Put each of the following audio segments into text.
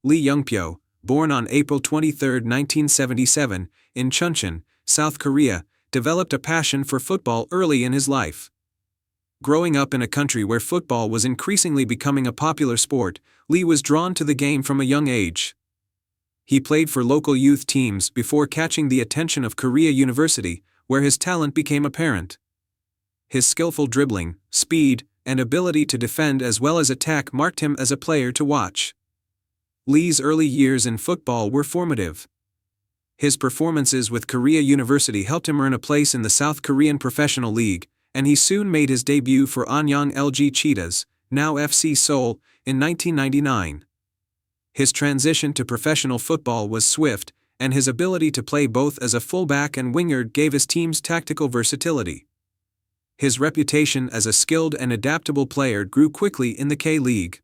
Lee Youngpyo, born on April 23, 1977, in Chun, South Korea, developed a passion for football early in his life. Growing up in a country where football was increasingly becoming a popular sport, Lee was drawn to the game from a young age. He played for local youth teams before catching the attention of Korea University, where his talent became apparent. His skillful dribbling, speed, and ability to defend as well as attack marked him as a player to watch. Lee's early years in football were formative. His performances with Korea University helped him earn a place in the South Korean Professional League, and he soon made his debut for Anyang LG Cheetahs, now FC Seoul, in 1999. His transition to professional football was swift, and his ability to play both as a fullback and winger gave his teams tactical versatility. His reputation as a skilled and adaptable player grew quickly in the K-League.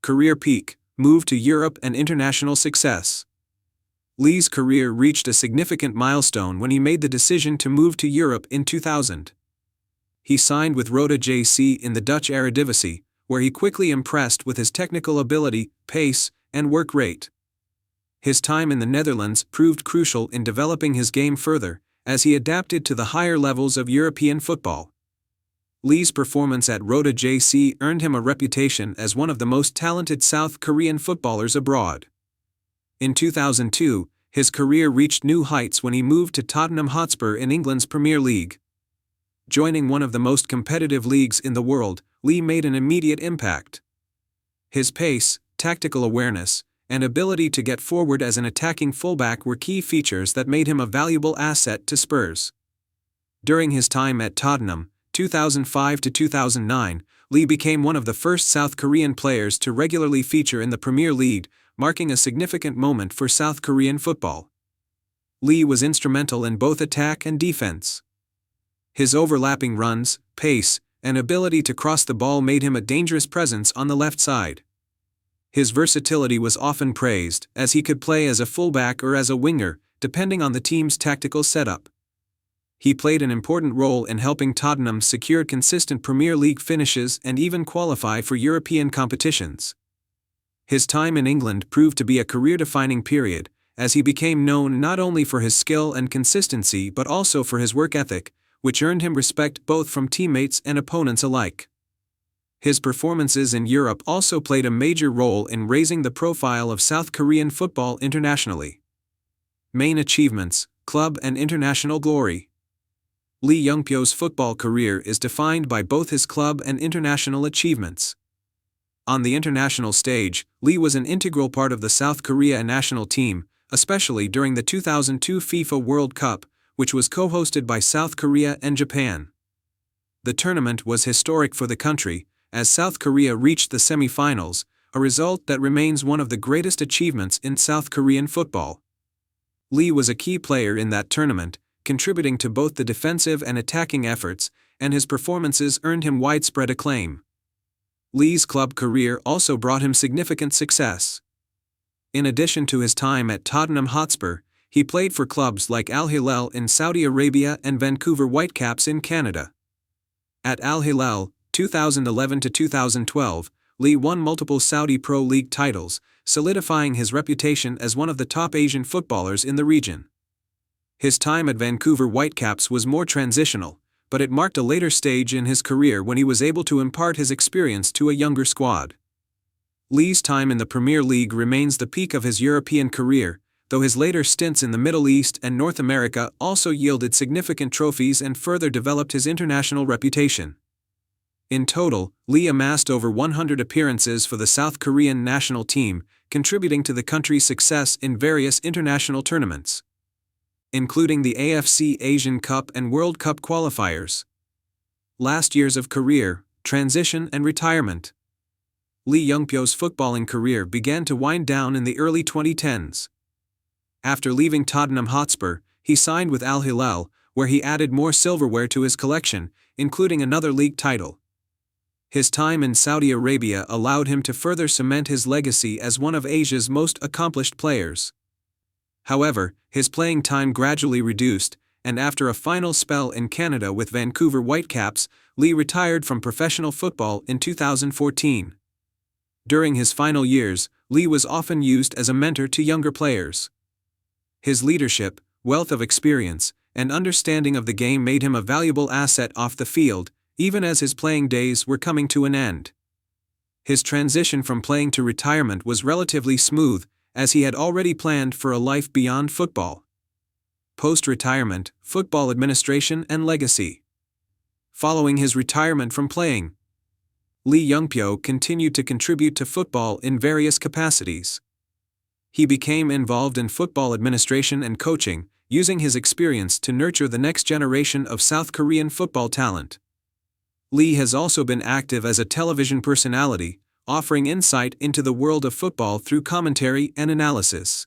Career peak, move to Europe and international success. Lee's career reached a significant milestone when he made the decision to move to Europe in 2000. He signed with Roda JC in the Dutch Eredivisie, where he quickly impressed with his technical ability, pace, and work rate. His time in the Netherlands proved crucial in developing his game further, as he adapted to the higher levels of European football. Lee's performance at Roda JC earned him a reputation as one of the most talented South Korean footballers abroad. In 2002, his career reached new heights when he moved to Tottenham Hotspur in England's Premier League. Joining one of the most competitive leagues in the world, Lee made an immediate impact. His pace, tactical awareness, and ability to get forward as an attacking fullback were key features that made him a valuable asset to Spurs. During his time at Tottenham, 2005 to 2009, Lee became one of the first South Korean players to regularly feature in the Premier League, marking a significant moment for South Korean football. Lee was instrumental in both attack and defense. His overlapping runs, pace, and ability to cross the ball made him a dangerous presence on the left side. His versatility was often praised, as he could play as a fullback or as a winger, depending on the team's tactical setup. He played an important role in helping Tottenham secure consistent Premier League finishes and even qualify for European competitions. His time in England proved to be a career-defining period, as he became known not only for his skill and consistency but also for his work ethic, which earned him respect both from teammates and opponents alike. His performances in Europe also played a major role in raising the profile of South Korean football internationally. Main achievements, club and international glory. Lee Youngpyo's football career is defined by both his club and international achievements. On the international stage, Lee was an integral part of the South Korea national team, especially during the 2002 FIFA World Cup, which was co-hosted by South Korea and Japan. The tournament was historic for the country, as South Korea reached the semi-finals, a result that remains one of the greatest achievements in South Korean football. Lee was a key player in that tournament, contributing to both the defensive and attacking efforts, and his performances earned him widespread acclaim. Lee's club career also brought him significant success. In addition to his time at Tottenham Hotspur, he played for clubs like Al Hilal in Saudi Arabia and Vancouver Whitecaps in Canada. At Al Hilal, 2011 to 2012, Lee won multiple Saudi Pro League titles, solidifying his reputation as one of the top Asian footballers in the region. His time at Vancouver Whitecaps was more transitional, but it marked a later stage in his career when he was able to impart his experience to a younger squad. Lee's time in the Premier League remains the peak of his European career, though his later stints in the Middle East and North America also yielded significant trophies and further developed his international reputation. In total, Lee amassed over 100 appearances for the South Korean national team, contributing to the country's success in various international tournaments, including the AFC Asian Cup and World Cup qualifiers. Last years of career, transition and retirement. Lee Youngpyo's footballing career began to wind down in the early 2010s. After leaving Tottenham Hotspur, he signed with Al Hilal, where he added more silverware to his collection, including another league title. His time in Saudi Arabia allowed him to further cement his legacy as one of Asia's most accomplished players. However, his playing time gradually reduced, and after a final spell in Canada with Vancouver Whitecaps, Lee retired from professional football in 2014. During his final years, Lee was often used as a mentor to younger players. His leadership, wealth of experience, and understanding of the game made him a valuable asset off the field, even as his playing days were coming to an end. His transition from playing to retirement was relatively smooth, as he had already planned for a life beyond football. Post-retirement, football administration and legacy. Following his retirement from playing, Lee Youngpyo continued to contribute to football in various capacities. He became involved in football administration and coaching, using his experience to nurture the next generation of South Korean football talent. Lee has also been active as a television personality, offering insight into the world of football through commentary and analysis.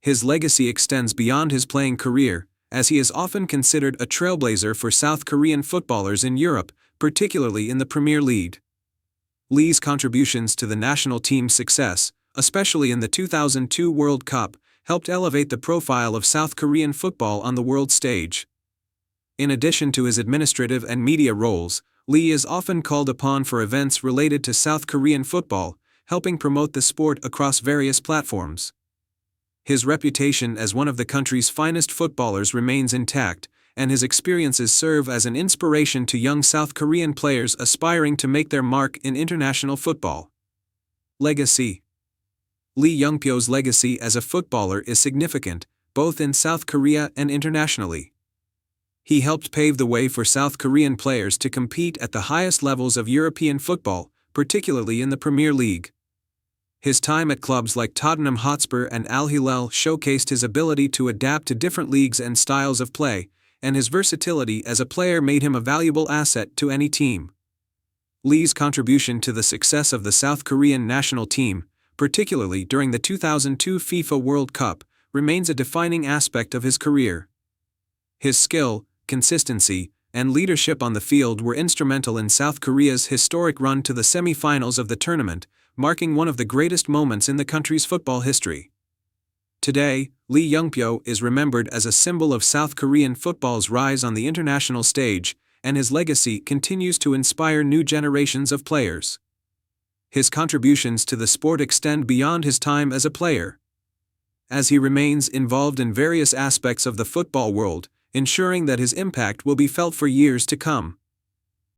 His legacy extends beyond his playing career, as he is often considered a trailblazer for South Korean footballers in Europe, particularly in the Premier League. Lee's contributions to the national team's success, especially in the 2002 World Cup, helped elevate the profile of South Korean football on the world stage. In addition to his administrative and media roles, Lee is often called upon for events related to South Korean football, helping promote the sport across various platforms. His reputation as one of the country's finest footballers remains intact, and his experiences serve as an inspiration to young South Korean players aspiring to make their mark in international football. Legacy. Lee Youngpyo's legacy as a footballer is significant, both in South Korea and internationally. He helped pave the way for South Korean players to compete at the highest levels of European football, particularly in the Premier League. His time at clubs like Tottenham Hotspur and Al Hilal showcased his ability to adapt to different leagues and styles of play, and his versatility as a player made him a valuable asset to any team. Lee's contribution to the success of the South Korean national team, particularly during the 2002 FIFA World Cup, remains a defining aspect of his career. His skill, consistency, and leadership on the field were instrumental in South Korea's historic run to the semi-finals of the tournament, marking one of the greatest moments in the country's football history. Today, Lee Youngpyo is remembered as a symbol of South Korean football's rise on the international stage, and his legacy continues to inspire new generations of players. His contributions to the sport extend beyond his time as a player, as he remains involved in various aspects of the football world, ensuring that his impact will be felt for years to come.